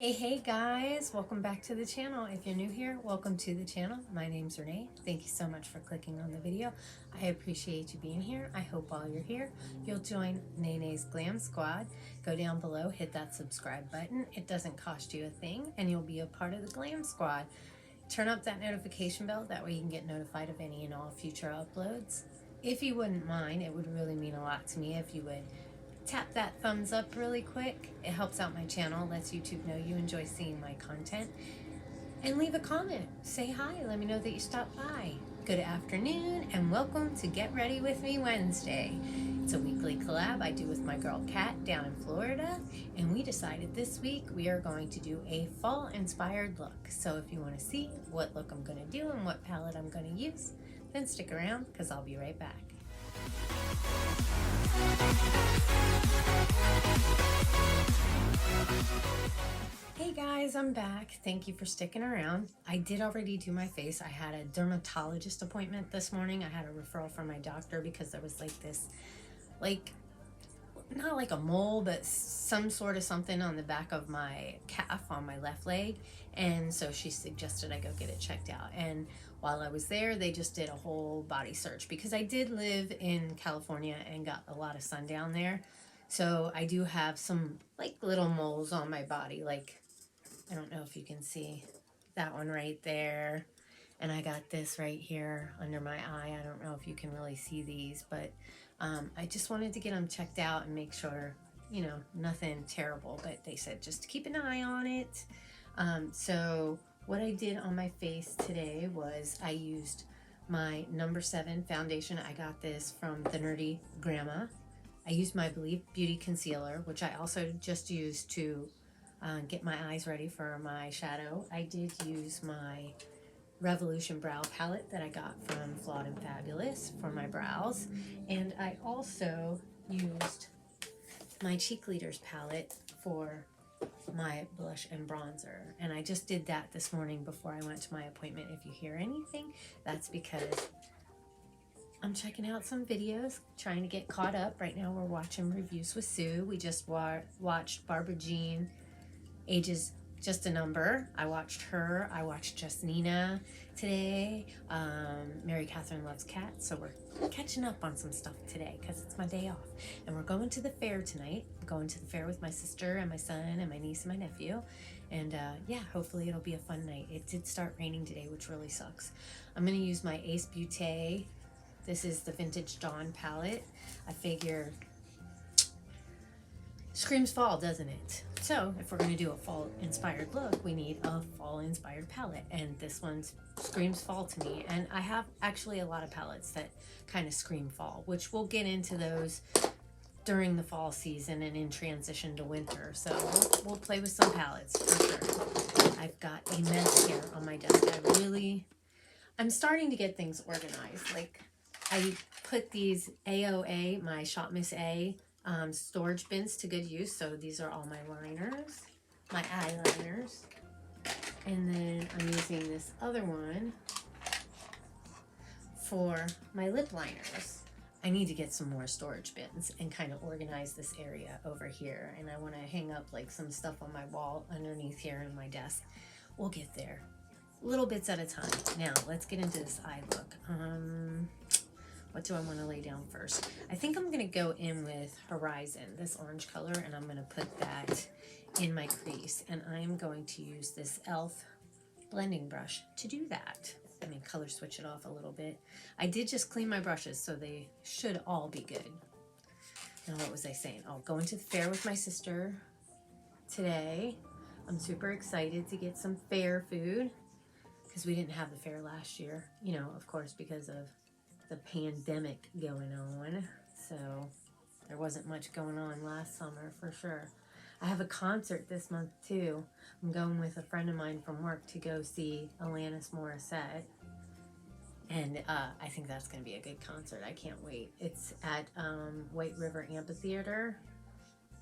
Hey guys, welcome back to the channel. If you're new here, welcome to the channel. My name's Renee. Thank you so much for clicking on the video. I appreciate you being here. I hope while you're here, you'll join Nene's Glam Squad. Go down below, hit that subscribe button. It doesn't cost you a thing and you'll be a part of the Glam Squad. Turn up that notification bell, that way you can get notified of any and all future uploads. If you wouldn't mind, it would really mean a lot to me if you would tap that thumbs up really quick. It helps out my channel, lets YouTube know you enjoy seeing my content. And leave a comment. Say hi. Let me know that you stopped by. Good afternoon and welcome to Get Ready With Me Wednesday. It's a weekly collab I do with my girl Kat down in Florida. And we decided this week we are going to do a fall inspired look. So if you want to see what look I'm going to do and what palette I'm going to use, then stick around because I'll be right back. Hey guys, I'm back. Thank you for sticking around. I did already do my face. I had a dermatologist appointment this morning. I had a referral from my doctor because there was like this, not like a mole, but some sort of something on the back of my calf on my left leg. And so she suggested I go get it checked out. And while I was there, they just did a whole body search because I did live in California and got a lot of sun down there. So I do have some like little moles on my body. Like, I don't know if you can see that one right there. And I got this right here under my eye. I don't know if you can really see these, but I just wanted to get them checked out and make sure, you know, nothing terrible. But they said just keep an eye on it. So what I did on my face today was I used my number 7 foundation. I got this from the Nerdy Grandma. I used my Beauty concealer, which I also just used to get my eyes ready for my shadow. I did use my Revolution brow palette that I got from Flawed and Fabulous for my brows, and I also used my Cheek Leaders palette for my blush and bronzer, and I just did that this morning before I went to my appointment. If you hear anything, that's because I'm checking out some videos, trying to get caught up. Right now we're watching Reviews with Sue. We just watched Barbara Jean, Ages Just a Number. I watched her. I watched Just Nina today. Mary Catherine Loves Cats. So we're catching up on some stuff today because it's my day off. And we're going to the fair tonight. I'm going to the fair with my sister and my son and my niece and my nephew. And yeah, hopefully it'll be a fun night. It did start raining today, which really sucks. I'm going to use my Acebeaute. This is the Vintage Dawn palette. I figure screams fall, doesn't it? So if we're going to do a fall inspired look, we need a fall inspired palette, and this one screams fall to me. And I have actually a lot of palettes that kind of scream fall, which we'll get into those during the fall season and in transition to winter. So we'll play with some palettes for sure. I've got a mess here on my desk. I'm starting to get things organized. Like, I put these AOA, my Shop Miss A storage bins to good use. So these are all my liners, my eyeliners, and then I'm using this other one for my lip liners. I need to get some more storage bins and kind of organize this area over here. And I want to hang up like some stuff on my wall underneath here in my desk. We'll get there, little bits at a time. Now let's get into this eye look. What do I want to lay down first? I think I'm going to go in with Horizon, this orange color, and I'm going to put that in my crease. And I'm going to use this e.l.f. blending brush to do that. Let me color switch it off a little bit. I did just clean my brushes, so they should all be good. Now, what was I saying? I'll go into the fair with my sister today. I'm super excited to get some fair food because we didn't have the fair last year, you know, of course, because of the pandemic going on. So there wasn't much going on last summer for sure. I have a concert this month too. I'm going with a friend of mine from work to go see Alanis Morissette. And I think that's going to be a good concert. I can't wait. It's at White River Amphitheater,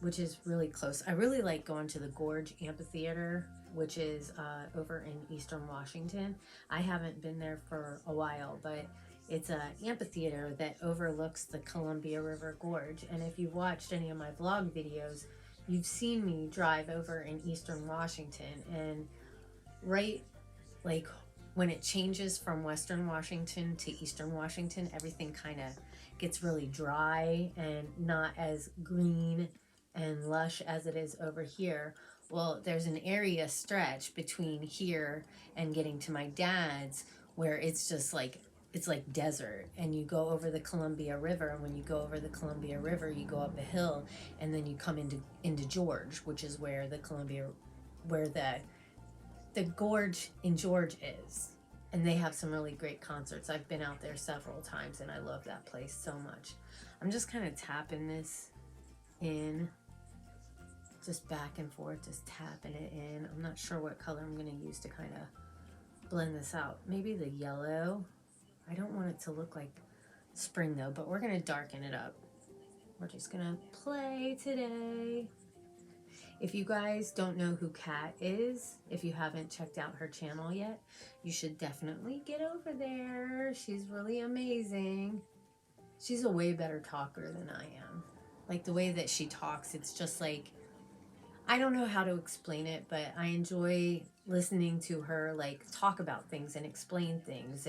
which is really close. I really like going to the Gorge Amphitheater, which is over in Eastern Washington. I haven't been there for a while, but it's an amphitheater that overlooks the Columbia River Gorge. And if you've watched any of my vlog videos, you've seen me drive over in Eastern Washington, and right, like when it changes from Western Washington to Eastern Washington, everything kind of gets really dry and not as green and lush as it is over here. Well, there's an area stretch between here and getting to my dad's where it's just like, it's like desert, and you go over the Columbia River, and when you go over the Columbia River, you go up a hill, and then you come into George, which is where the Columbia, where the gorge in George is. And they have some really great concerts. I've been out there several times, and I love that place so much. I'm just kind of tapping this in, just back and forth, just tapping it in. I'm not sure what color I'm going to use to kind of blend this out. Maybe the yellow. I don't want it to look like spring though, but we're going to darken it up. We're just going to play today. If you guys don't know who Kat is, if you haven't checked out her channel yet, you should definitely get over there. She's really amazing. She's a way better talker than I am. Like the way that she talks, it's just like, I don't know how to explain it, but I enjoy listening to her like talk about things and explain things.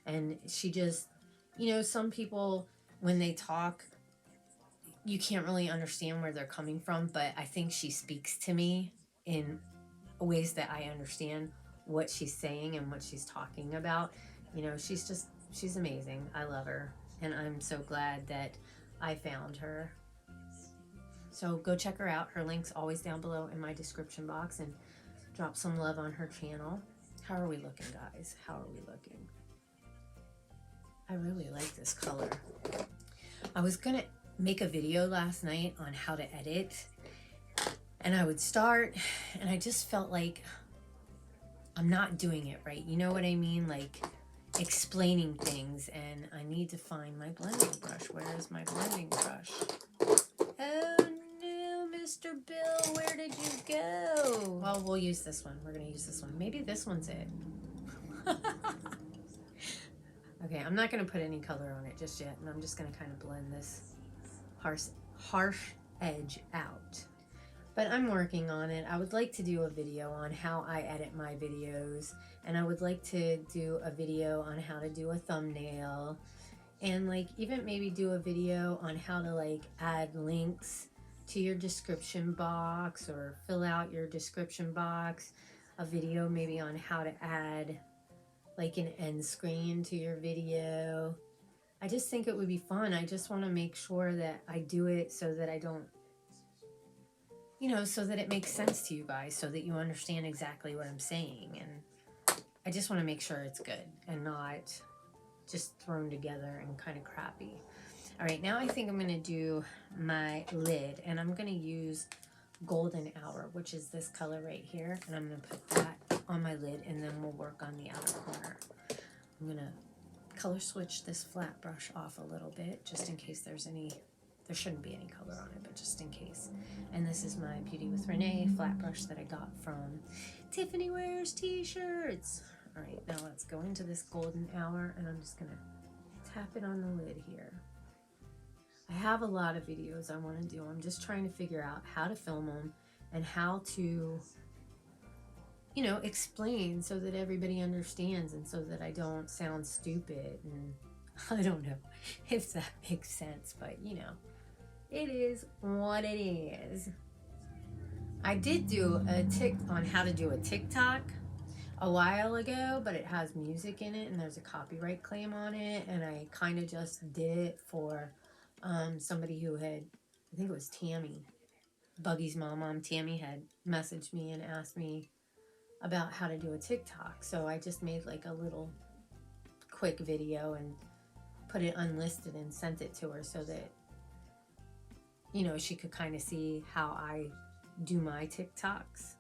And she just, you know, some people when they talk, you can't really understand where they're coming from, but I think she speaks to me in ways that I understand what she's saying and what she's talking about. You know, she's amazing. I love her, and I'm so glad that I found her. So go check her out. Her link's always down below in my description box, and drop some love on her channel. How are we looking, guys? How are we looking? I really like this color. I was gonna make a video last night on how to edit, and I would start, and I just felt like I'm not doing it right. You know what I mean? Like explaining things, and I need to find my blending brush. Where is my blending brush? Oh no, Mr. Bill, where did you go? Well, we'll use this one. We're gonna use this one. Maybe this one's it. Okay, I'm not gonna put any color on it just yet, and I'm just gonna kind of blend this harsh edge out. But I'm working on it. I would like to do a video on how I edit my videos, and I would like to do a video on how to do a thumbnail, and like even maybe do a video on how to like add links to your description box or fill out your description box. A video maybe on how to add like an end screen to your video. I just think it would be fun. I just want to make sure that I do it so that I don't, you know, so that it makes sense to you guys, so that you understand exactly what I'm saying. And I just want to make sure it's good and not just thrown together and kind of crappy. All right, now I think I'm going to do my lid, and I'm going to use Golden Hour, which is this color right here. And I'm going to put that on my lid, and then we'll work on the outer corner. I'm going to color switch this flat brush off a little bit, just in case there shouldn't be any color on it, but just in case. And this is my Beauty with Renee flat brush that I got from Tiffany Wears T-shirts. All right, now let's go into this Golden Hour, and I'm just gonna tap it on the lid here. I have a lot of videos I want to do. I'm just trying to figure out how to film them and how to, you know, explain so that everybody understands, and so that I don't sound stupid. And I don't know if that makes sense, but you know, it is what it is. I did do a tick on how to do a TikTok a while ago, but it has music in it and there's a copyright claim on it, and I kind of just did it for somebody who had, I think it was Tammy, Buggy's mom, Tammy, had messaged me and asked me about how to do a TikTok. So I just made like a little quick video and put it unlisted and sent it to her so that, you know, she could kind of see how I do my TikToks.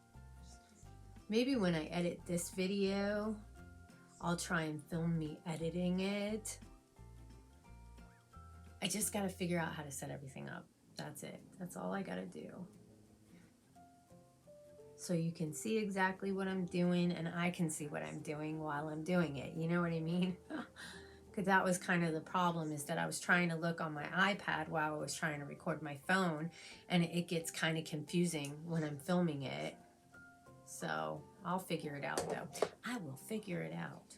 Maybe when I edit this video, I'll try and film me editing it. I just got to figure out how to set everything up. That's it. That's all I got to do. So you can see exactly what I'm doing, and I can see what I'm doing while I'm doing it. You know what I mean? because that was kind of the problem, is that I was trying to look on my iPad while I was trying to record my phone, and it gets kind of confusing when I'm filming it. So I'll figure it out though. I will figure it out.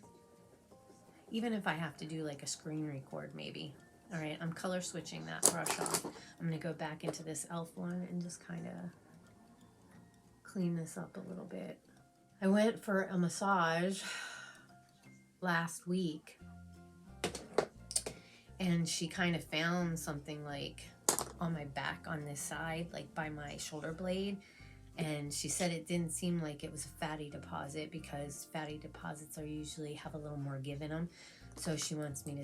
Even if I have to do like a screen record maybe. All right, I'm color switching that brush off. I'm gonna go back into this e.l.f. one and just kind of clean this up a little bit. I went for a massage last week, and she kind of found something like on my back on this side, like by my shoulder blade. And she said it didn't seem like it was a fatty deposit, because fatty deposits are usually have a little more give in them. So she wants me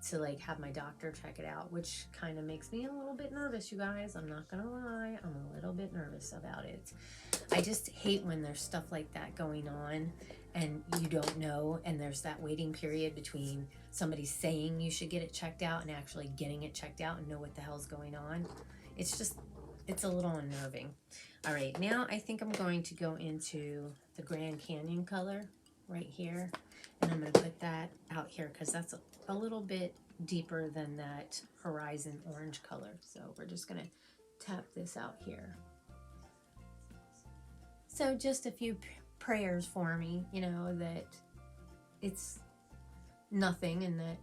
to like have my doctor check it out, which kind of makes me a little bit nervous, you guys. I'm not gonna lie, I'm a little bit nervous about it. I just hate when there's stuff like that going on and you don't know, and there's that waiting period between somebody saying you should get it checked out and actually getting it checked out and know what the hell's going on. It's a little unnerving. All right, now I think I'm going to go into the Grand Canyon color right here, and I'm going to put that out here because that's a little bit deeper than that Horizon orange color. So we're just going to tap this out here. So just a few prayers for me, you know, that it's nothing and that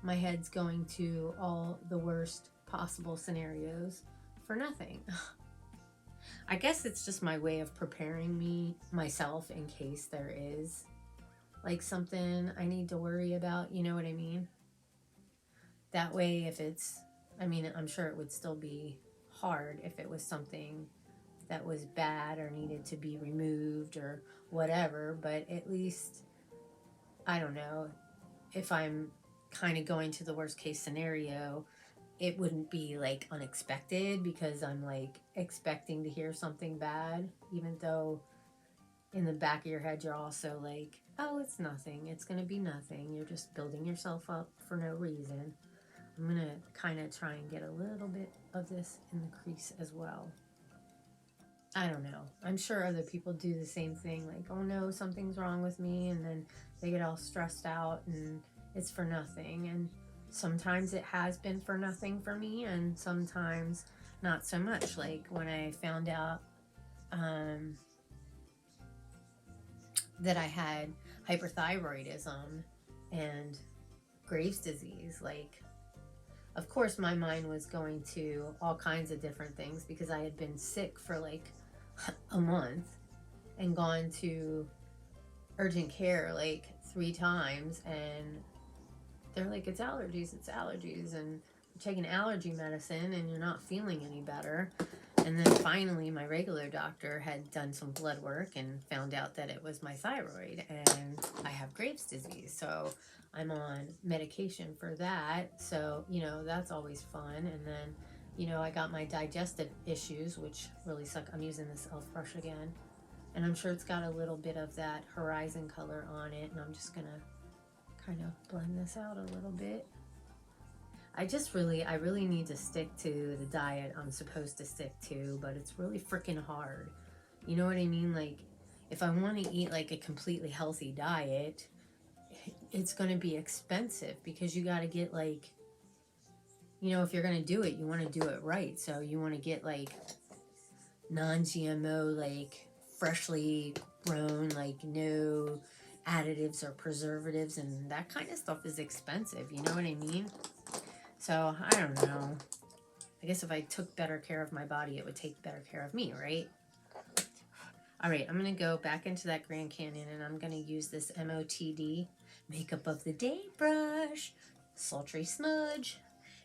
my head's going to all the worst possible scenarios for nothing. I guess it's just my way of preparing myself in case there is like something I need to worry about, you know what I mean? That way, if it's, I mean, I'm sure it would still be hard if it was something that was bad or needed to be removed or whatever, but at least, I don't know, if I'm kind of going to the worst case scenario, it wouldn't be like unexpected, because I'm like expecting to hear something bad, even though in the back of your head you're also like, oh, it's nothing, it's gonna be nothing, you're just building yourself up for no reason. I'm gonna kind of try and get a little bit of this in the crease as well. I don't know, I'm sure other people do the same thing, like, oh no, something's wrong with me, and then they get all stressed out and it's for nothing. And sometimes it has been for nothing for me, and sometimes not so much. Like when I found out that I had hyperthyroidism and Graves' disease, like, of course my mind was going to all kinds of different things, because I had been sick for like a month and gone to urgent care like 3 times, and they're like, it's allergies, and you're taking allergy medicine and you're not feeling any better. And then finally my regular doctor had done some blood work and found out that it was my thyroid, and I have Graves' disease, so I'm on medication for that. So, you know, that's always fun. And then, you know, I got my digestive issues, which really suck. I'm using this e.l.f. brush again, and I'm sure it's got a little bit of that Horizon color on it, and I'm just gonna kind of blend this out a little bit. I really need to stick to the diet I'm supposed to stick to, but it's really freaking hard. You know what I mean? Like, if I want to eat like a completely healthy diet, it's going to be expensive, because you got to get like, you know, if you're going to do it, you want to do it right. So you want to get like non-GMO, like freshly grown, like no additives or preservatives, and that kind of stuff is expensive, you know what I mean? So I don't know, I guess if I took better care of my body, it would take better care of me, right? All right, I'm gonna go back into that Grand Canyon, and I'm gonna use this MOTD Makeup of the Day brush, Sultry Smudge,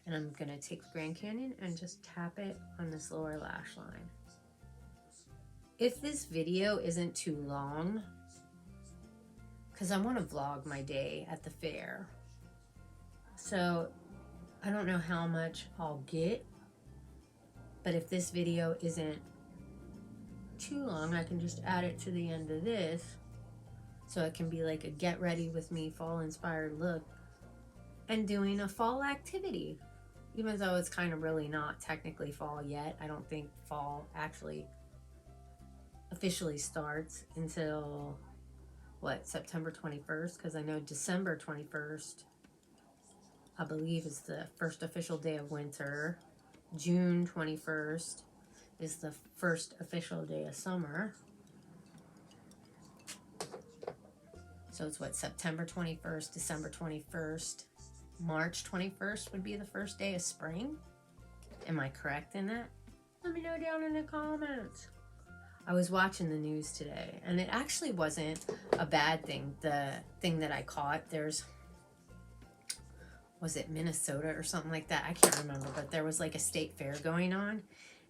and I'm gonna take the Grand Canyon and just tap it on this lower lash line. If this video isn't too long, because I want to vlog my day at the fair, so I don't know how much I'll get, but if this video isn't too long, I can just add it to the end of this, so it can be like a get ready with me fall inspired look and doing a fall activity, even though it's kind of really not technically fall yet. I don't think fall actually officially starts until what, September 21st, because I know December 21st I believe, is the first official day of winter. June 21st is the first official day of summer. So it's what, September 21st, December 21st, March 21st would be the first day of spring. Am I correct in that? Let me know down in the comments. I was watching the news today, and it actually wasn't a bad thing. The thing that I caught, was it Minnesota or something like that? I can't remember, but there was like a state fair going on,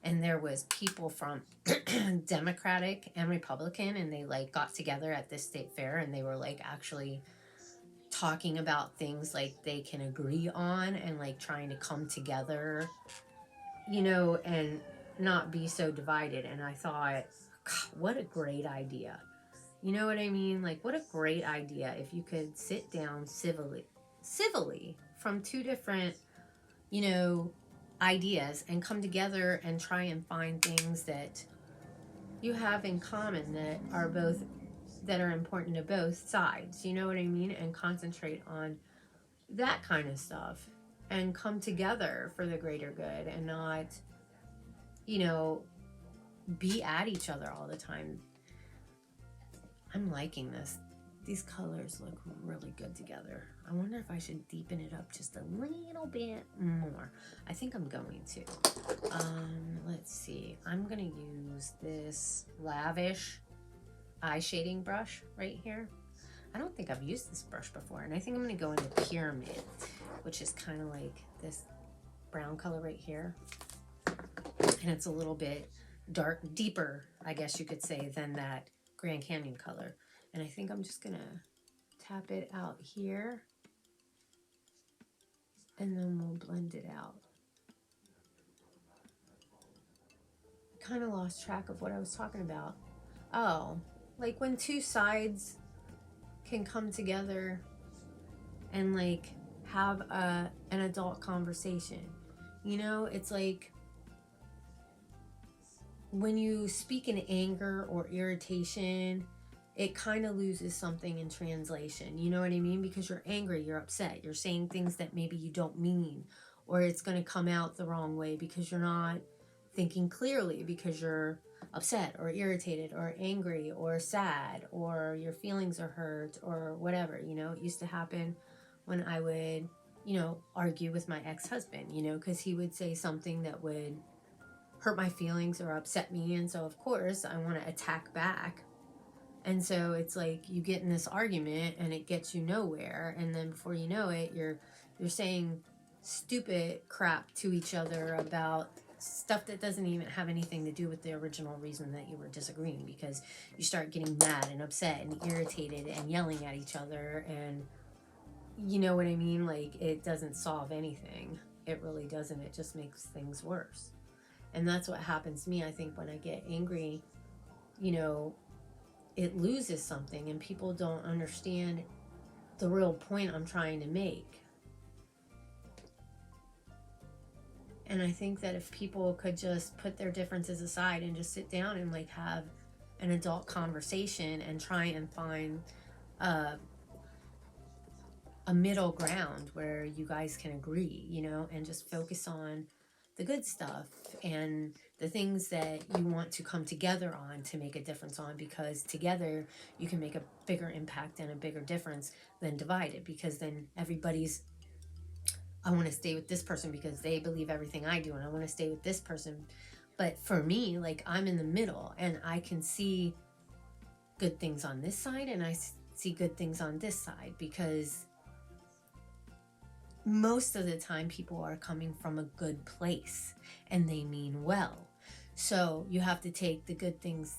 and there was people from Democratic and Republican, and they like got together at this state fair, and they were like actually talking about things like they can agree on, and like trying to come together, you know, and not be so divided. And I thought, God, what a great idea. You know what I mean? Like, what a great idea if you could sit down civilly from two different, you know, ideas and come together and try and find things that you have in common that are important to both sides. You know what I mean? And concentrate on that kind of stuff and come together for the greater good, and not, you know, be at each other all the time. I'm liking this. These colors look really good together. I wonder if I should deepen it up just a little bit more. I think I'm going to. Let's see. I'm going to use this Lavish eye shading brush right here. I don't think I've used this brush before, and I think I'm going to go into Pyramid, which is kind of like this brown color right here. And it's a little bit deeper, I guess you could say, than that Grand Canyon color. And I think I'm just gonna tap it out here, and then we'll blend it out. I kind of lost track of what I was talking about. Oh, like when two sides can come together and like have an adult conversation. You know, it's like when you speak in anger or irritation, it kind of loses something in translation. You know what I mean? Because you're angry, you're upset, you're saying things that maybe you don't mean, or it's going to come out the wrong way because you're not thinking clearly, because you're upset or irritated or angry or sad, or your feelings are hurt or whatever. You know, it used to happen when I would, you know, argue with my ex-husband, you know, because he would say something that would hurt my feelings or upset me, and so of course I want to attack back. And so it's like you get in this argument and it gets you nowhere, and then before you know it, you're saying stupid crap to each other about stuff that doesn't even have anything to do with the original reason that you were disagreeing, because you start getting mad and upset and irritated and yelling at each other, and you know what I mean? Like, it doesn't solve anything. It really doesn't. It just makes things worse. And that's what happens to me. I think when I get angry, you know, it loses something, and people don't understand the real point I'm trying to make. And I think that if people could just put their differences aside and just sit down and like have an adult conversation and try and find a middle ground where you guys can agree, you know, and just focus on the good stuff and the things that you want to come together on to make a difference on, because together you can make a bigger impact and a bigger difference than divided, because then everybody's, I want to stay with this person because they believe everything I do, and I want to stay with this person. But for me, like, I'm in the middle, and I can see good things on this side and I see good things on this side, because most of the time people are coming from a good place and they mean well. So you have to take the good things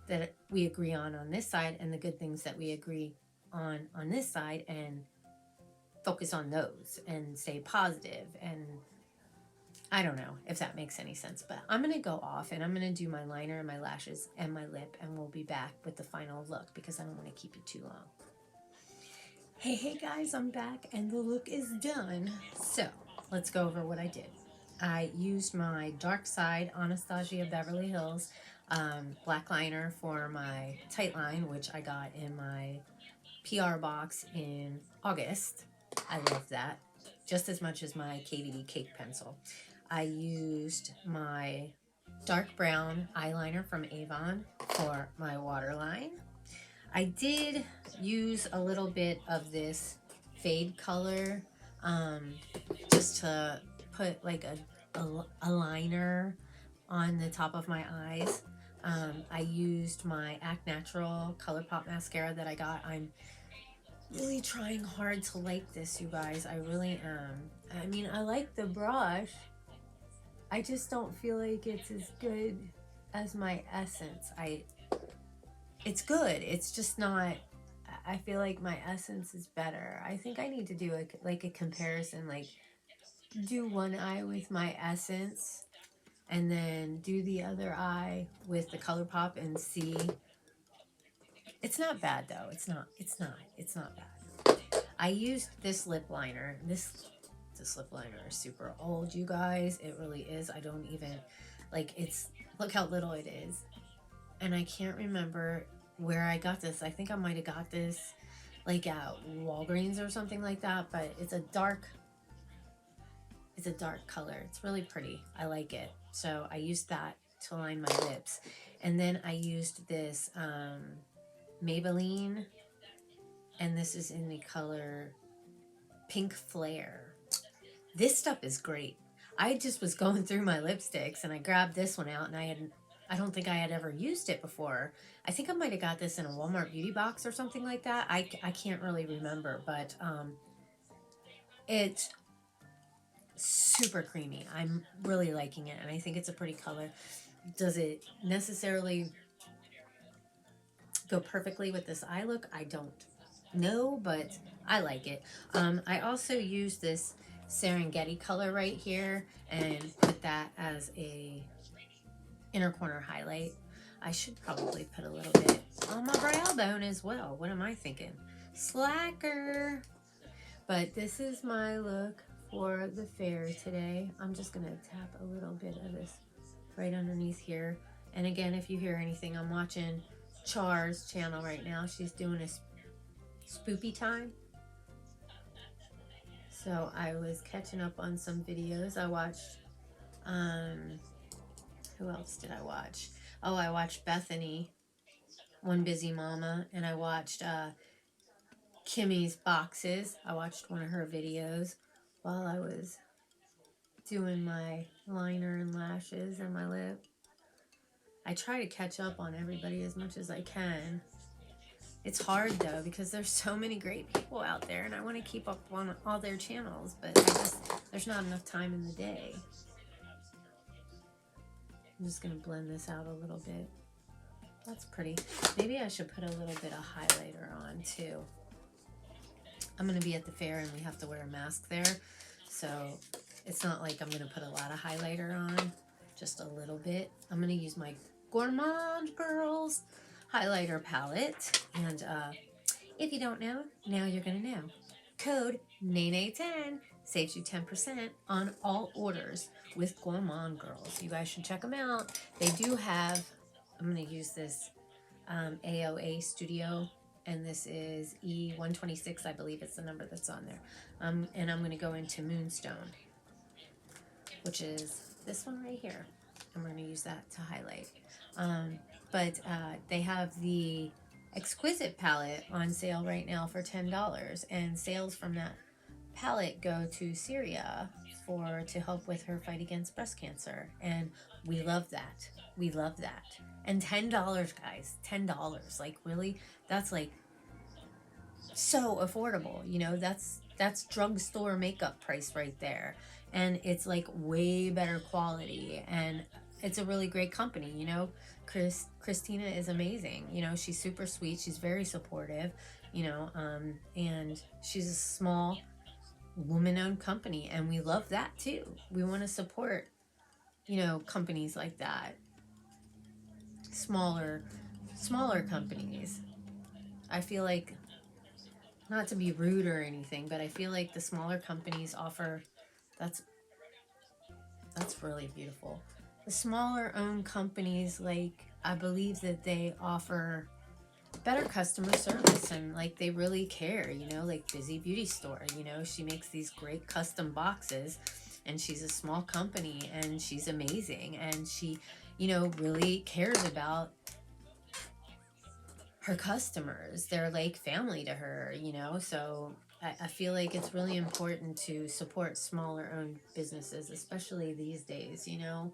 that we agree on this side and the good things that we agree on this side, and focus on those and stay positive. And I don't know if that makes any sense, but I'm going to go off and I'm going to do my liner and my lashes and my lip, and we'll be back with the final look because I don't want to keep you too long. Hey guys, I'm back and the look is done. So let's go over what I did. I used my Dark Side Anastasia Beverly Hills black liner for my tight line, which I got in my PR box in August. I love that. just as much as my KVD cake pencil. I used my dark brown eyeliner from Avon for my waterline. I did use a little bit of this fade color just to put like a liner on the top of my eyes. I used my Act Natural ColourPop mascara that I got. I'm really trying hard to like this, you guys. I really am. I mean, I like the brush. I just don't feel like it's as good as my Essence. It's good. It's just not. I feel like my Essence is better. I think I need to do like a comparison, like do one eye with my Essence and then do the other eye with the ColourPop and see. It's not bad though. It's not bad. I used this lip liner. This lip liner is super old, you guys. It really is. I don't even, like, look how little it is. And I can't remember where I got this. I think I might have got this like at Walgreens or something like that, but it's a dark color. It's really pretty. I like it. So I used that to line my lips. And then I used this Maybelline, and this is in the color Pink Flare. This stuff is great. I just was going through my lipsticks and I grabbed this one out, and I don't think I had ever used it before. I think I might have got this in a Walmart beauty box or something like that. I can't really remember, but it's super creamy. I'm really liking it, and I think it's a pretty color. Does it necessarily go perfectly with this eye look? I don't know, but I like it. I also use this Serengeti color right here and put that as a inner corner highlight. I should probably put a little bit on my brow bone as well. What am I thinking? Slacker. But this is my look for the fair today. I'm just gonna tap a little bit of this right underneath here. And again, if you hear anything, I'm watching Char's channel right now. She's doing a spoopy time. So I was catching up on some videos. I watched, who else did I watch? Oh, I watched Bethany, One Busy Mama, and I watched Kimmy's Boxes. I watched one of her videos while I was doing my liner and lashes and my lip. I try to catch up on everybody as much as I can. It's hard though, because there's so many great people out there and I want to keep up on all their channels, but there's not enough time in the day. I'm just going to blend this out a little bit. That's pretty. Maybe I should put a little bit of highlighter on too. I'm going to be at the fair and we have to wear a mask there, so it's not like I'm going to put a lot of highlighter on, just a little bit. I'm going to use my Gourmande Girls highlighter palette, and if you don't know, now you're going to know. Code NANE10 saves you 10% on all orders with Gourmande Girls. You guys should check them out. They do have, I'm going to use this AOA Studio, and this is E126, I believe it's the number that's on there. And I'm going to go into Moonstone, which is this one right here. I'm going to use that to highlight. But they have the Exquisite palette on sale right now for $10, and sales from that palette go to Syria to help with her fight against breast cancer, and we love that. We love that. And $10, guys, $10. Like, really, that's like so affordable. You know, that's drugstore makeup price right there, and it's like way better quality, and it's a really great company. You know, Christina is amazing. You know, she's super sweet. She's very supportive, you know, and she's a small woman-owned company, and we love that too. We want to support, you know, companies like that. Smaller companies. I feel like, not to be rude or anything, but I feel like the smaller companies offer, that's really beautiful. The smaller owned companies, like, I believe that they offer better customer service, and like they really care, you know, like BizyBeautyStore, you know, she makes these great custom boxes, and she's a small company, and she's amazing, and she, you know, really cares about her customers. They're like family to her, you know. So I feel like it's really important to support smaller owned businesses, especially these days, you know,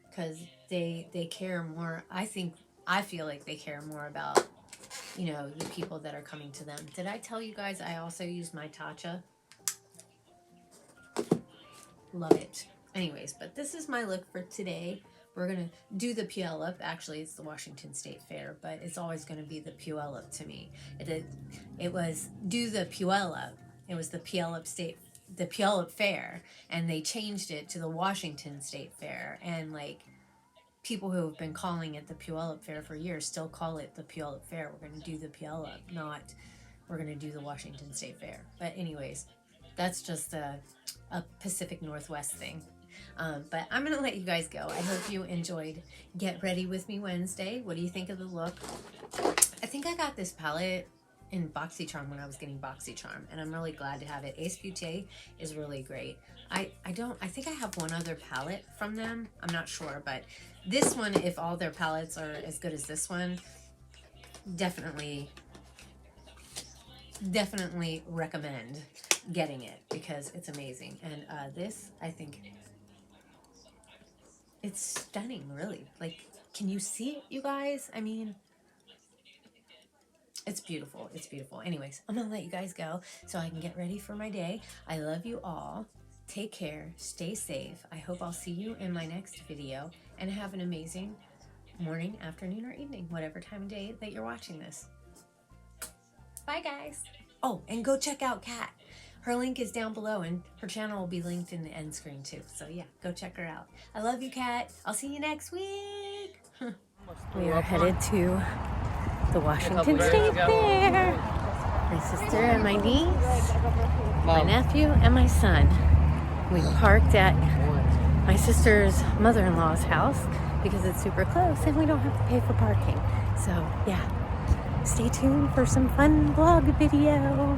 because they care more. I feel like they care more about, you know, the people that are coming to them. Did I tell you guys I also use my Tatcha? Love it. Anyways, but this is my look for today. We're going to do the Puyallup. Actually, it's the Washington State Fair, but it's always going to be the Puyallup to me. It was do the Puyallup. It was the Puyallup Fair, and they changed it to the Washington State Fair. And like people who have been calling it the Puyallup Fair for years still call it the Puyallup Fair. We're going to do the Puyallup, not we're going to do the Washington State Fair. But anyways, that's just a Pacific Northwest thing. But I'm going to let you guys go. I hope you enjoyed Get Ready With Me Wednesday. What do you think of the look? I think I got this palette in BoxyCharm when I was getting BoxyCharm, and I'm really glad to have it. Acebeaute is really great. I think I have one other palette from them. I'm not sure, but this one, if all their palettes are as good as this one, definitely recommend getting it because it's amazing. And this, I think, it's stunning, really. Like, can you see it, you guys? I mean, it's beautiful. It's beautiful. Anyways, I'm gonna let you guys go so I can get ready for my day. I love you all. Take care. Stay safe. I hope I'll see you in my next video, and have an amazing morning, afternoon, or evening, whatever time of day that you're watching this. Bye, guys. Oh, and go check out Kat. Her link is down below, and her channel will be linked in the end screen too. So yeah, go check her out. I love you, Kat. I'll see you next week. We are headed to the Washington State Fair. My sister and my niece, my nephew, and my son. We parked at my sister's mother-in-law's house because it's super close and we don't have to pay for parking. So yeah, stay tuned for some fun vlog video.